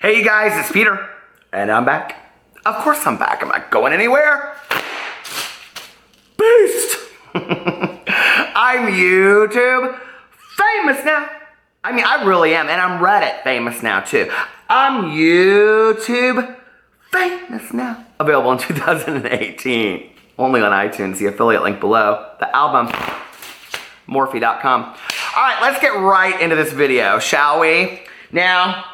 Hey you guys, it's Peter, and I'm back. Of course I'm back, I'm not going anywhere. Beast! I'm YouTube famous now. I mean, I really am, and I'm Reddit famous now too. I'm YouTube famous now. Available in 2018. Only on iTunes, the affiliate link below. The album, Morphe.com. All right, let's get right into this video, shall we? Now,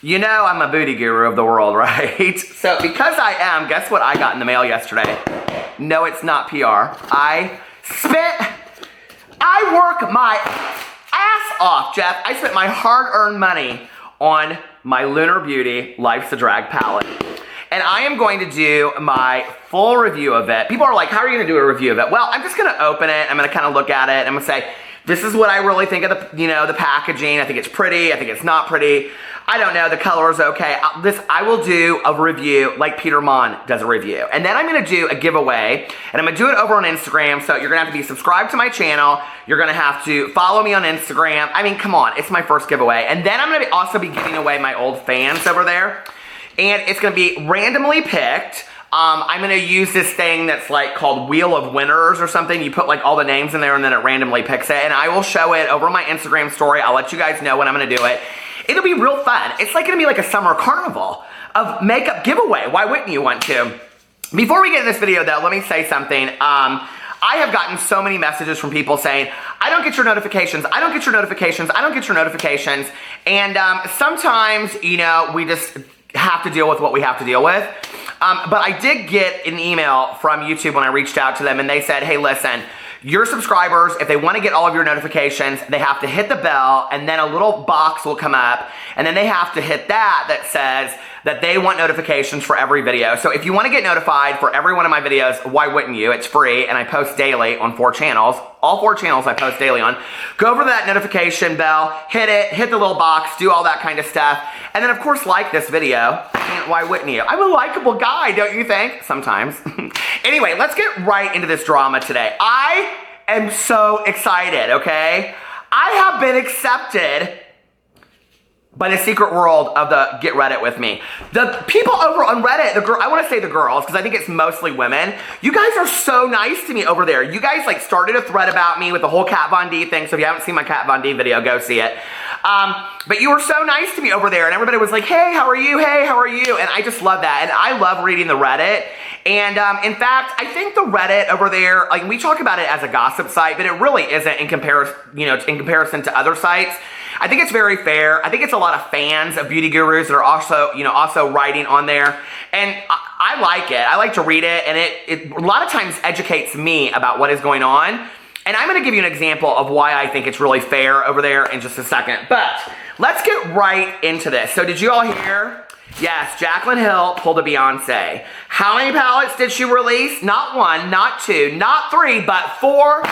you know I'm a booty guru of the world, right? So because I am, guess what I got in the mail yesterday? No, it's not PR. I work my ass off, Jeff. I spent my hard-earned money on my Lunar Beauty Life's a Drag palette. And I am going to do my full review of it. People are like, how are you gonna do a review of it? Well, I'm just gonna open it, I'm gonna kind of look at it, I'm gonna say, this is what I really think of the, the packaging. I think it's pretty, I think it's not pretty. I don't know, the color is okay. I will do a review like Peter Monn does a review. And then I'm gonna do a giveaway, and I'm gonna do it over on Instagram, so you're gonna have to be subscribed to my channel, you're gonna have to follow me on Instagram. I mean, come on, it's my first giveaway. And then I'm gonna also be giving away my old fans over there, and it's gonna be randomly picked. I'm gonna use this thing that's like called Wheel of Winners or something. You put like all the names in there and then it randomly picks it, and I will show it over my Instagram story. I'll let you guys know when I'm gonna do it. It'll be real fun. It's like gonna be like a summer carnival of makeup giveaway. Why wouldn't you want to? Before we get in this video though, let me say something. I have gotten so many messages from people saying, I don't get your notifications, I don't get your notifications, I don't get your notifications. And sometimes, we just have to deal with what we have to deal with. But I did get an email from YouTube when I reached out to them, and they said, hey, listen, your subscribers, if they want to get all of your notifications, they have to hit the bell, and then a little box will come up, and then they have to hit that says that they want notifications for every video. So if you want to get notified for every one of my videos, why wouldn't you? It's free, and I post daily on 4 channels. All 4 channels I post daily on. Go over to that notification bell, hit it, hit the little box, do all that kind of stuff. And then of course like this video. And why wouldn't you? I'm a likable guy, don't you think? Sometimes. Anyway, let's get right into this drama today. I am so excited, okay? I have been accepted by the secret world of the Get Reddit with me. The people over on Reddit, I want to say the girls, because I think it's mostly women. You guys are so nice to me over there. You guys like started a thread about me with the whole Kat Von D thing, so if you haven't seen my Kat Von D video, go see it. But you were so nice to me over there, and everybody was like, hey, how are you? Hey, how are you? And I just love that, and I love reading the Reddit. And in fact, I think the Reddit over there, like we talk about it as a gossip site, but it really isn't in comparison, in comparison to other sites. I think it's very fair. I think it's a lot of fans of beauty gurus that are also, also writing on there. And I like it. I like to read it, and it a lot of times educates me about what is going on. And I'm gonna give you an example of why I think it's really fair over there in just a second. But let's get right into this. So did you all hear? Yes, Jaclyn Hill pulled a Beyonce. How many palettes did she release? Not 1, not 2, not 3, but 4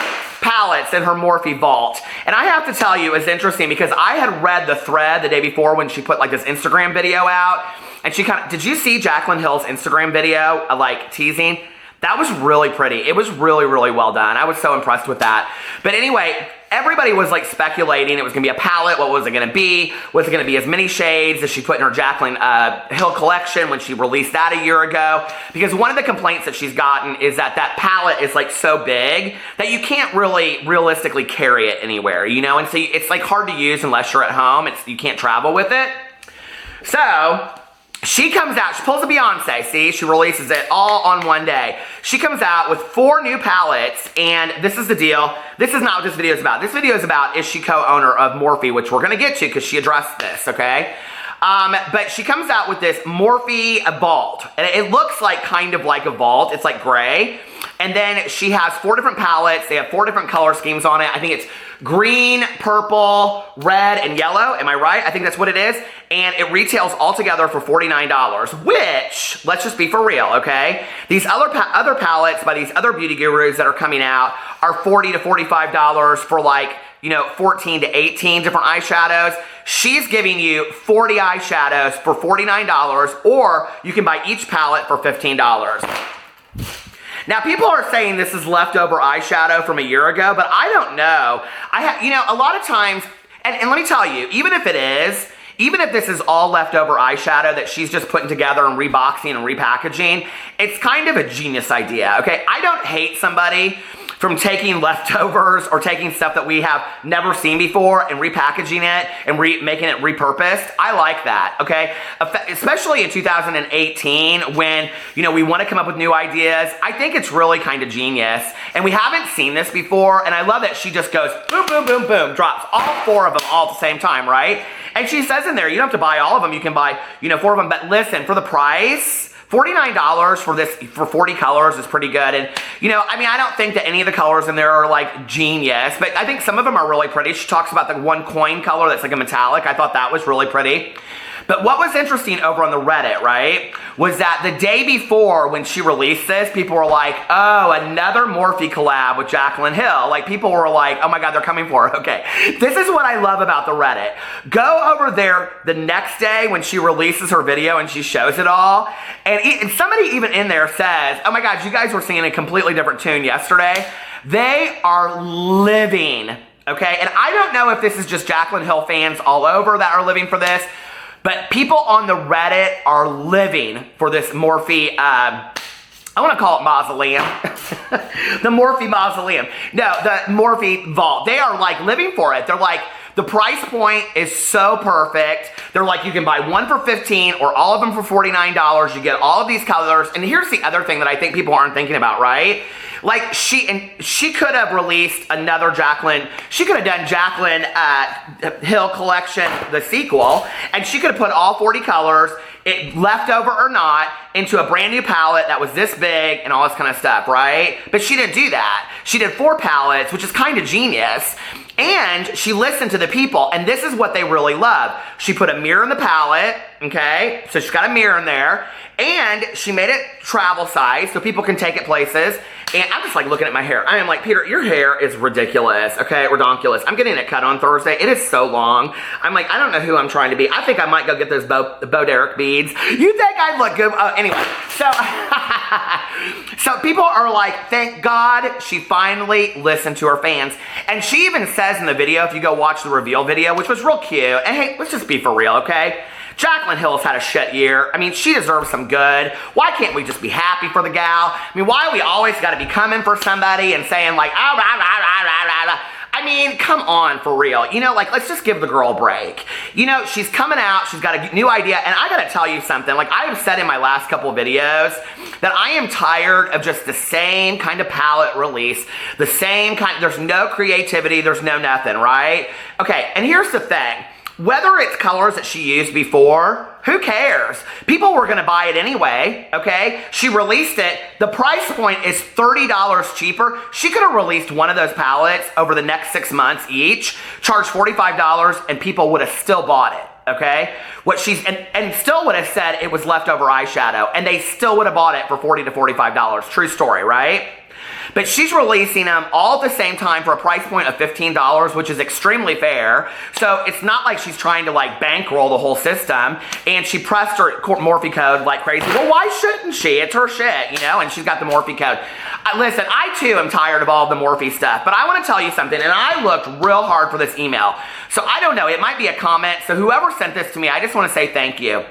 palettes in her Morphe vault. And I have to tell you, it's interesting because I had read the thread the day before when she put like this Instagram video out. And she did you see Jaclyn Hill's Instagram video, like teasing? That was really pretty. It was really, really well done. I was so impressed with that. But anyway, everybody was like speculating it was gonna be a palette. What was it gonna be? Was it gonna be as many shades as she put in her Jaclyn Hill collection when she released that a year ago? Because one of the complaints that she's gotten is that palette is like so big that you can't really realistically carry it anywhere, And so it's like hard to use unless you're at home. You can't travel with it. So she comes out, she pulls a Beyonce, see? She releases it all on one day. She comes out with 4 new palettes, and this is the deal. This is not what this video is about. This video is about, is she co-owner of Morphe, which we're gonna get to because she addressed this, okay? But she comes out with this Morphe vault, and it looks like kind of like a vault. It's like gray. And then she has 4 different palettes. They have 4 different color schemes on it. I think it's green, purple, red, and yellow. Am I right? I think that's what it is. And it retails all together for $49, which, let's just be for real, okay? These other palettes by these other beauty gurus that are coming out are $40 to $45 for like, 14 to 18 different eyeshadows. She's giving you 40 eyeshadows for $49, or you can buy each palette for $15. Now, people are saying this is leftover eyeshadow from a year ago, but I don't know. A lot of times, and let me tell you, even if it is, even if this is all leftover eyeshadow that she's just putting together and reboxing and repackaging, it's kind of a genius idea, okay? I don't hate somebody from taking leftovers or taking stuff that we have never seen before and repackaging it and making it repurposed. I like that, okay? Especially in 2018 when, you know, we want to come up with new ideas. I think it's really kind of genius. And we haven't seen this before, and I love that she just goes boom, boom, boom, boom, drops all 4 of them all at the same time, right? And she says in there, you don't have to buy all of them. You can buy, you know, 4 of them. But listen, for the price, $49 for this, for 40 colors is pretty good. And, you know, I mean, I don't think that any of the colors in there are like genius, but I think some of them are really pretty. She talks about the one coin color that's like a metallic. I thought that was really pretty. But what was interesting over on the Reddit, right, was that the day before when she released this, people were like, oh, another Morphe collab with Jaclyn Hill. Like, people were like, oh my God, they're coming for her. Okay, this is what I love about the Reddit. Go over there the next day when she releases her video and she shows it all, and somebody even in there says, oh my God, you guys were singing a completely different tune yesterday. They are living, okay? And I don't know if this is just Jaclyn Hill fans all over that are living for this, but people on the Reddit are living for this Morphe, I want to call it mausoleum. The Morphe mausoleum. No, the Morphe vault. They are like living for it. They're like, the price point is so perfect. They're like, you can buy 1 for $15 or all of them for $49. You get all of these colors. And here's the other thing that I think people aren't thinking about, right? Like, she could have released another Jaclyn. She could have done Jaclyn Hill Collection, the sequel, and she could have put all 40 colors, leftover or not, into a brand new palette that was this big and all this kind of stuff, right? But she didn't do that. She did 4 palettes, which is kind of genius. And she listened to the people, and this is what they really love. She put a mirror in the palette, okay? So she's got a mirror in there, and she made it travel size so people can take it places. And I'm just like looking at my hair. I am like, Peter, your hair is ridiculous, okay? Redonkulous. I'm getting it cut on Thursday. It is so long. I'm like, I don't know who I'm trying to be. I think I might go get those Bo Derek beads. You think I look good? Anyway, so people are like, thank God she finally listened to her fans. And she even says in the video, if you go watch the reveal video, which was real cute, and hey, let's just be for real, okay? Jaclyn Hill's had a shit year. I mean, she deserves some good. Why can't we just be happy for the gal? I mean, why do we always got to be coming for somebody and saying like, ah, rah, rah, rah, rah, rah, rah. I mean, come on, for real. You know, like, let's just give the girl a break. You know, she's coming out, she's got a new idea, and I gotta tell you something. Like, I have said in my last couple of videos that I am tired of just the same kind of palette release, the same kind, there's no creativity, there's no nothing, right? Okay, and here's the thing. Whether it's colors that she used before, who cares? People were gonna buy it anyway, okay? She released it. The price point is $30 cheaper. She could have released one of those palettes over the next 6 months each, charged $45, and people would have still bought it, okay? What she's, and still would have said it was leftover eyeshadow, and they still would have bought it for $40 to $45. True story, right? But she's releasing them all at the same time for a price point of $15, which is extremely fair. So it's not like she's trying to like bankroll the whole system. And she pressed her Morphe code like crazy. Well, why shouldn't she? It's her shit, you know? And she's got the Morphe code. Listen, I too am tired of all the Morphe stuff. But I want to tell you something. And I looked real hard for this email. So I don't know. It might be a comment. So whoever sent this to me, I just want to say thank you.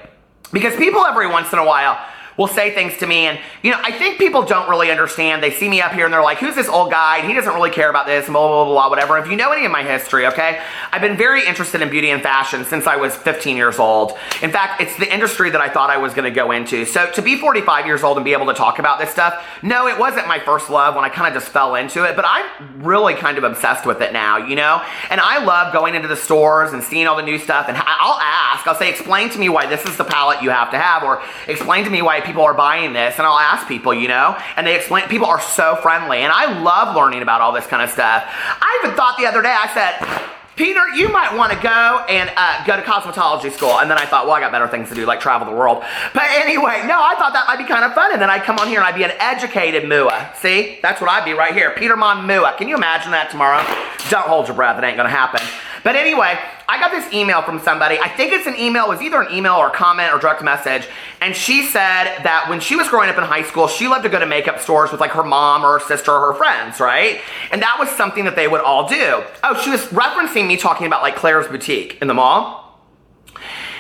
Because people every once in a while will say things to me, and you know, I think people don't really understand. They see me up here and they're like, who's this old guy? And he doesn't really care about this, blah, blah, blah, whatever. If you know any of my history, okay, I've been very interested in beauty and fashion since I was 15 years old. In fact, it's the industry that I thought I was gonna go into. So to be 45 years old and be able to talk about this stuff, no, it wasn't my first love when I kind of just fell into it, but I'm really kind of obsessed with it now, you know? And I love going into the stores and seeing all the new stuff, and I'll say, explain to me why this is the palette you have to have, or explain to me why people are buying this, and I'll ask people, you know, and they explain. People are so friendly, and I love learning about all this kind of stuff. I even thought the other day, I said, Peter, you might want to go and go to cosmetology school. And then I thought, well, I got better things to do, like travel the world. But anyway, no, I thought that might be kind of fun. And then I'd come on here and I'd be an educated MUA. See, that's what I'd be right here. Peter Monn MUA. Can you imagine that tomorrow? Don't hold your breath. It ain't going to happen. But anyway, I got this email from somebody. I think it's an email. It was either an email or a comment or direct message. And she said that when she was growing up in high school, she loved to go to makeup stores with like her mom or her sister or her friends, right? And that was something that they would all do. Oh, she was referencing me talking about like Claire's Boutique in the mall.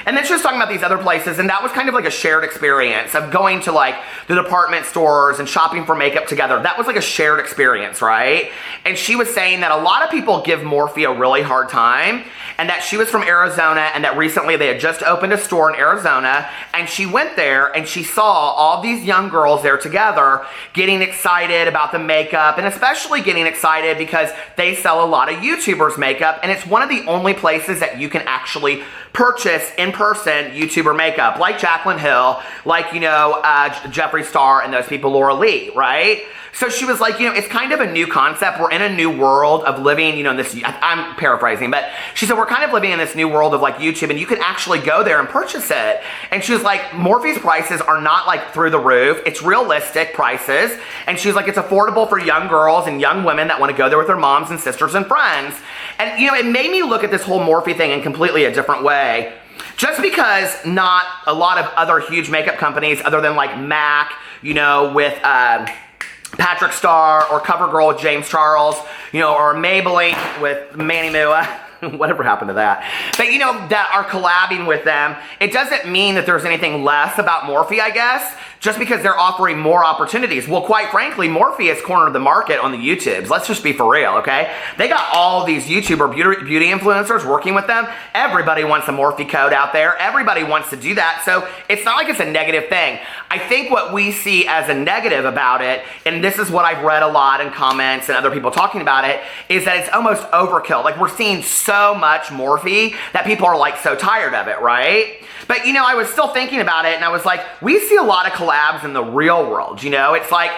And then she was talking about these other places, and that was kind of like a shared experience of going to like the department stores and shopping for makeup together. That was like a shared experience, right? And she was saying that a lot of people give Morphe a really hard time, and that she was from Arizona, and that recently they had just opened a store in Arizona, and she went there and she saw all these young girls there together getting excited about the makeup, and especially getting excited because they sell a lot of YouTubers makeup, and it's one of the only places that you can actually purchase in-person YouTuber makeup, like Jaclyn Hill, like, you know, Jeffree Star and those people, Laura Lee, right? So she was like, you know, it's kind of a new concept. We're in a new world of living, you know, in this, I'm paraphrasing, but she said, we're kind of living in this new world of like YouTube, and you can actually go there and purchase it. And she was like, Morphe's prices are not like through the roof. It's realistic prices. And she was like, it's affordable for young girls and young women that want to go there with their moms and sisters and friends. And, you know, it made me look at this whole Morphe thing in completely a different way. Just because not a lot of other huge makeup companies other than like MAC, you know, with, Patrick Starr, or CoverGirl with James Charles, you know, or Maybelline with Manny Mua. Whatever happened to that? But, you know, that are collabing with them, it doesn't mean that there's anything less about Morphe, I guess, just because they're offering more opportunities. Well, quite frankly, Morphe has cornered the market on the YouTubes. Let's just be for real, okay? They got all these YouTuber beauty influencers working with them. Everybody wants a Morphe code out there. Everybody wants to do that. So it's not like it's a negative thing. I think what we see as a negative about it, and this is what I've read a lot in comments and other people talking about it, is that it's almost overkill. Like, we're seeing so much Morphe that people are like so tired of it, right? But, you know, I was still thinking about it, and I was like, we see a lot of collabs in the real world, you know? It's like,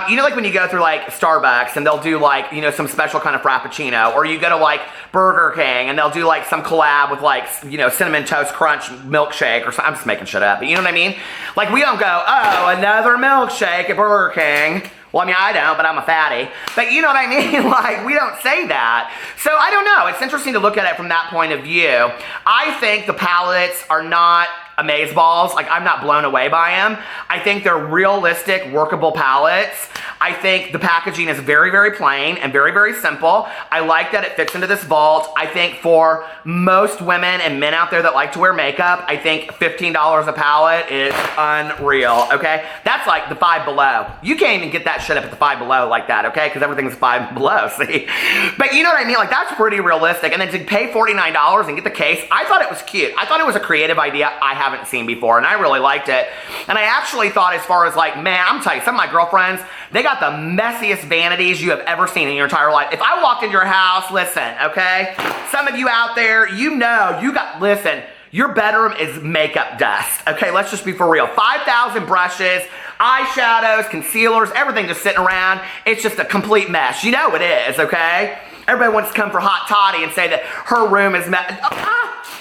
you know, like when you go through like Starbucks and they'll do like, you know, some special kind of Frappuccino, or you go to like Burger King and they'll do like some collab with like, you know, Cinnamon Toast Crunch milkshake or something. I'm just making shit up, but you know what I mean? Like, we don't go, oh, another milkshake at Burger King. Well, I mean, I don't, but I'm a fatty. But you know what I mean? Like, we don't say that. So I don't know. It's interesting to look at it from that point of view. I think the palettes are not amazeballs. Like, I'm not blown away by them. I think they're realistic, workable palettes. I think the packaging is very, very plain and very, very simple. I like that it fits into this vault. I think for most women and men out there that like to wear makeup, I think $15 a palette is unreal, okay? That's like the Five Below. You can't even get that shit up at the Five Below like that, okay? Because everything's Five Below, see? But you know what I mean? Like, that's pretty realistic. And then to pay $49 and get the case, I thought it was cute. I thought it was a creative idea I haven't seen before, and I really liked it. And I actually thought, as far as like, man, I'm telling you, some of my girlfriends, they got the messiest vanities you have ever seen in your entire life. If I walked into your house, listen, okay? Some of you out there, you know, listen, your bedroom is makeup dust, okay? Let's just be for real. 5,000 brushes, eyeshadows, concealers, everything just sitting around. It's just a complete mess. You know it is, okay? Everybody wants to come for Hot Toddy and say that her room is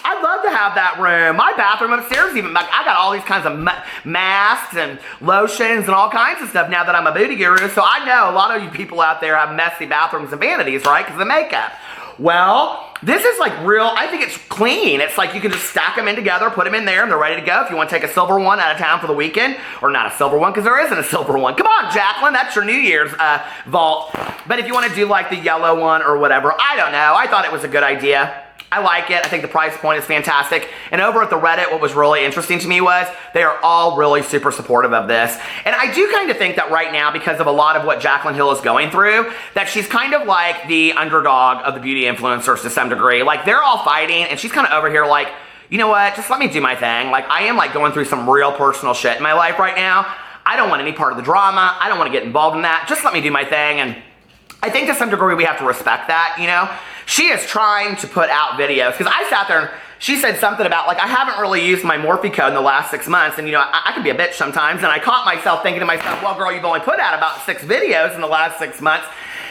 I'd love to have that room. My bathroom upstairs even, I got all these kinds of masks and lotions and all kinds of stuff now that I'm a beauty guru. So I know a lot of you people out there have messy bathrooms and vanities, right? Because of makeup. Well, this is like real, I think it's clean. It's like you can just stack them in together, put them in there, and they're ready to go. If you want to take a silver one out of town for the weekend, or not a silver one, because there isn't a silver one. Come on, Jaclyn, that's your New Year's vault. But if you want to do like the yellow one or whatever, I don't know. I thought it was a good idea. I like it. I think the price point is fantastic. And over at the Reddit, what was really interesting to me was they are all really super supportive of this. And I do kind of think that right now, because of a lot of what Jaclyn Hill is going through, that she's kind of like the underdog of the beauty influencers to some degree. Like, they're all fighting, and she's kind of over here like, you know what, just let me do my thing. Like, I am like going through some real personal shit in my life right now. I don't want any part of the drama. I don't want to get involved in that. Just let me do my thing. And I think to some degree we have to respect that, you know? She is trying to put out videos, because I sat there and she said something about, like, I haven't really used my Morphe code in the last 6 months, and, you know, I can be a bitch sometimes, and I caught myself thinking to myself, well, girl, you've only put out about 6 videos in the last 6 months.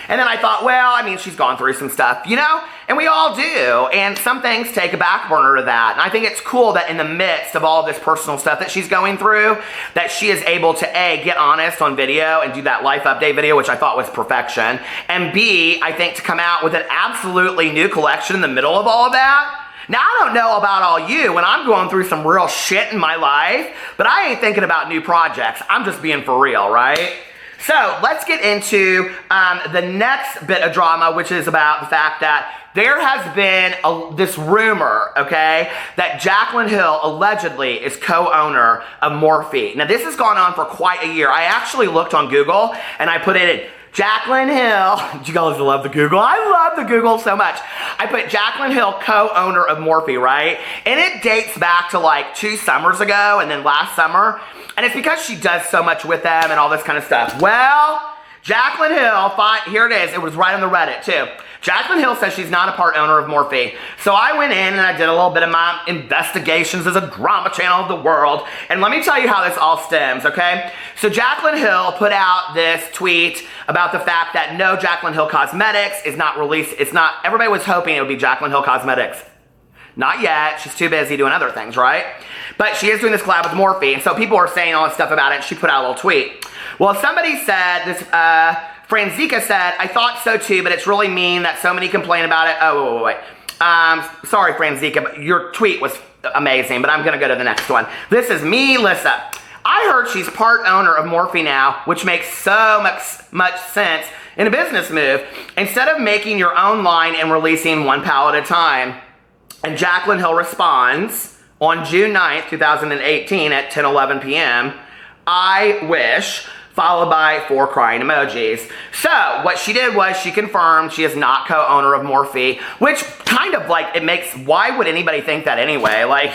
And then I thought, well, I mean, she's gone through some stuff, you know? And we all do. And some things take a back burner to that. And I think it's cool that in the midst of all this personal stuff that she's going through, that she is able to, A, get honest on video and do that life update video, which I thought was perfection. And B, I think to come out with an absolutely new collection in the middle of all of that. Now, I don't know about all you when I'm going through some real shit in my life, but I ain't thinking about new projects. I'm just being for real, right? So let's get into the next bit of drama, which is about the fact that there has been this rumor, okay, that Jaclyn Hill allegedly is co-owner of Morphe. Now, this has gone on for quite a year. I actually looked on Google, and I put it in Jaclyn Hill. You guys love the Google. I love the Google so much. I put Jaclyn Hill, co-owner of Morphe, right? And it dates back to like 2 summers ago and then last summer. And it's because she does so much with them and all this kind of stuff. Well, Jaclyn Hill, here it is. It was right on the Reddit too. Jaclyn Hill says she's not a part owner of Morphe. So I went in and I did a little bit of my investigations as a drama channel of the world. And let me tell you how this all stems, okay? So Jaclyn Hill put out this tweet about the fact that no, Jaclyn Hill Cosmetics is not released. Everybody was hoping it would be Jaclyn Hill Cosmetics. Not yet. She's too busy doing other things, right? But she is doing this collab with Morphe. And so people are saying all this stuff about it. She put out a little tweet. Well, somebody said, Franzica said, I thought so too, but it's really mean that so many complain about it. Oh, wait. Sorry, Franzica, but your tweet was amazing, but I'm going to go to the next one. This is me, Lissa. I heard she's part owner of Morphe now, which makes so much sense in a business move. Instead of making your own line and releasing one palette at a time. And Jaclyn Hill responds on June 9th, 2018 at 10:11 p.m. I wish, followed by 4 crying emojis. So what she did was she confirmed she is not co-owner of Morphe, which kind of like, why would anybody think that anyway? Like,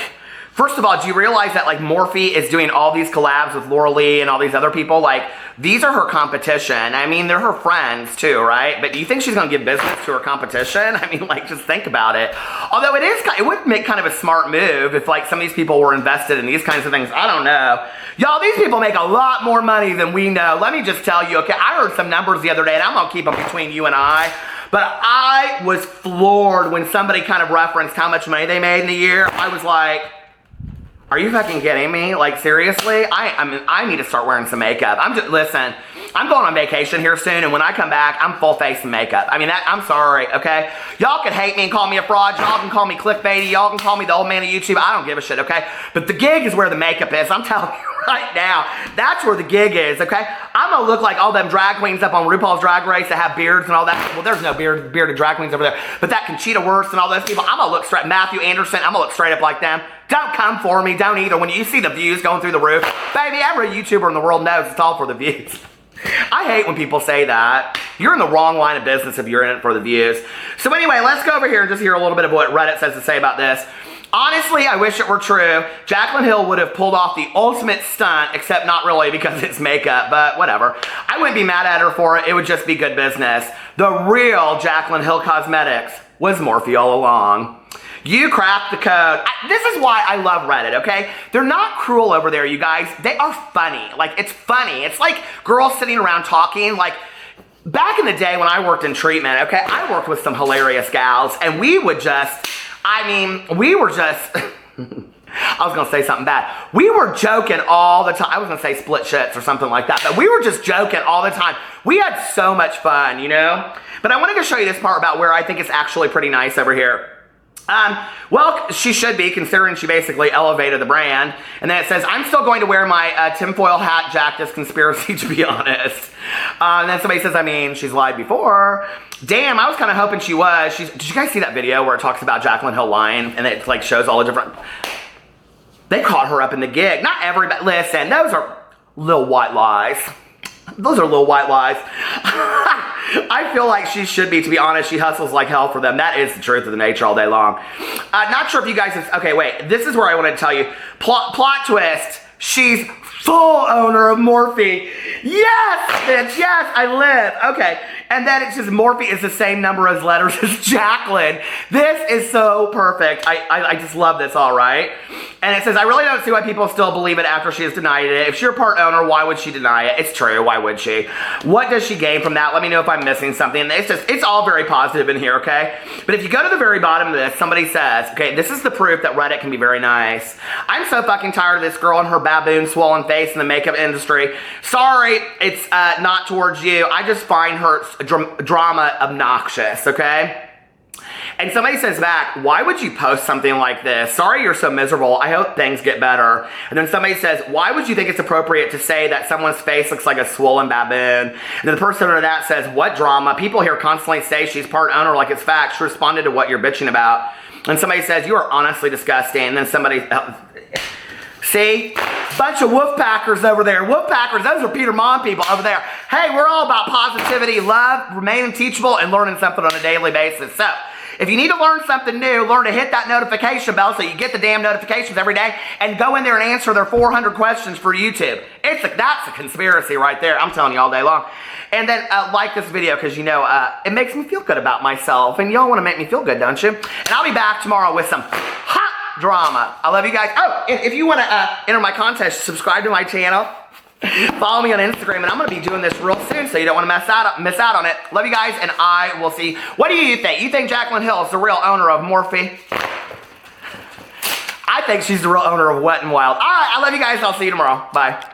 first of all, do you realize that like Morphe is doing all these collabs with Laura Lee and all these other people? Like, these are her competition. I mean, they're her friends too, right? But do you think she's gonna give business to her competition? I mean, like, just think about it. Although it would make kind of a smart move if like some of these people were invested in these kinds of things. I don't know. Y'all, these people make a lot more money than we know. Let me just tell you, okay? I heard some numbers the other day, and I'm gonna keep them between you and I. But I was floored when somebody kind of referenced how much money they made in a year. I was like, are you fucking kidding me? Like, seriously? I need to start wearing some makeup. Listen, I'm going on vacation here soon, and when I come back, I'm full face of makeup. I mean, I'm sorry, okay? Y'all can hate me and call me a fraud. Y'all can call me clickbaity. Y'all can call me the old man of YouTube. I don't give a shit, okay? But the gig is where the makeup is. I'm telling you right now. That's where the gig is, okay? I'm gonna look like all them drag queens up on RuPaul's Drag Race that have beards and all that. Well, there's no bearded drag queens over there. But that Conchita Wurst and all those people, I'm gonna look straight, Matthew Anderson, I'm gonna look straight up like them. Don't come for me, don't either. When you see the views going through the roof, baby, every YouTuber in the world knows it's all for the views. I hate when people say that. You're in the wrong line of business if you're in it for the views. So anyway, let's go over here and just hear a little bit of what Reddit says to say about this. Honestly, I wish it were true. Jaclyn Hill would have pulled off the ultimate stunt, except not really because it's makeup, but whatever. I wouldn't be mad at her for it. It would just be good business. The real Jaclyn Hill Cosmetics was Morphe all along. You cracked the code. This is why I love Reddit, okay? They're not cruel over there, you guys. They are funny. Like, it's funny. It's like girls sitting around talking. Like, back in the day when I worked in treatment, okay, I worked with some hilarious gals, and we would just, we were just, I was gonna say something bad. We were joking all the time. I was gonna say split shits or something like that, but we were just joking all the time. We had so much fun, you know? But I wanted to show you this part about where I think it's actually pretty nice over here. Well, she should be, considering she basically elevated the brand. And then it says, I'm still going to wear my tinfoil hat, Jack, this conspiracy, to be honest. And then somebody says, I mean, she's lied before. Damn, I was kind of hoping she was. Did you guys see that video where it talks about Jaclyn Hill lying? And it like shows all the different... They caught her up in the gig. Not everybody. Listen, those are little white lies. Those are little white lies. I feel like she should be, to be honest. She hustles like hell for them. That is the truth of the nature all day long. Not sure if you guys have... Okay, wait. This is where I wanted to tell you. Plot twist. She's full owner of Morphe. Yes, bitch. Yes, I live. Okay. And then it says Morphe is the same number as letters as Jaclyn. This is so perfect. I just love this, all right? And it says, I really don't see why people still believe it after she has denied it. If she's a part owner, why would she deny it? It's true. Why would she? What does she gain from that? Let me know if I'm missing something. It's all very positive in here, okay? But if you go to the very bottom of this, somebody says, okay, this is the proof that Reddit can be very nice. I'm so fucking tired of this girl and her baboon swollen face in the makeup industry. Sorry, it's not towards you. I just find her drama obnoxious, okay? And somebody says back, why would you post something like this? Sorry you're so miserable. I hope things get better. And then somebody says, why would you think it's appropriate to say that someone's face looks like a swollen baboon? And then the person under that says, what drama? People here constantly say she's part owner like it's fact. She responded to what you're bitching about. And somebody says, you are honestly disgusting. And then somebody, see? Bunch of Woof Packers over there. Woof Packers, those are Peter Monn people over there. Hey, we're all about positivity, love, remaining teachable, and learning something on a daily basis. So, if you need to learn something new, learn to hit that notification bell so you get the damn notifications every day and go in there and answer their 400 questions for YouTube. That's a conspiracy right there. I'm telling you all day long. And then like this video because, you know, it makes me feel good about myself. And y'all want to make me feel good, don't you? And I'll be back tomorrow with some hot drama. I love you guys. Oh, and if you want to enter my contest, subscribe to my channel. Follow me on Instagram, and I'm going to be doing this real soon, so you don't want to miss out on it. Love you guys, and I will see. What do you think? You think Jaclyn Hill is the real owner of Morphe? I think she's the real owner of Wet n Wild. All right, I love you guys. I'll see you tomorrow. Bye.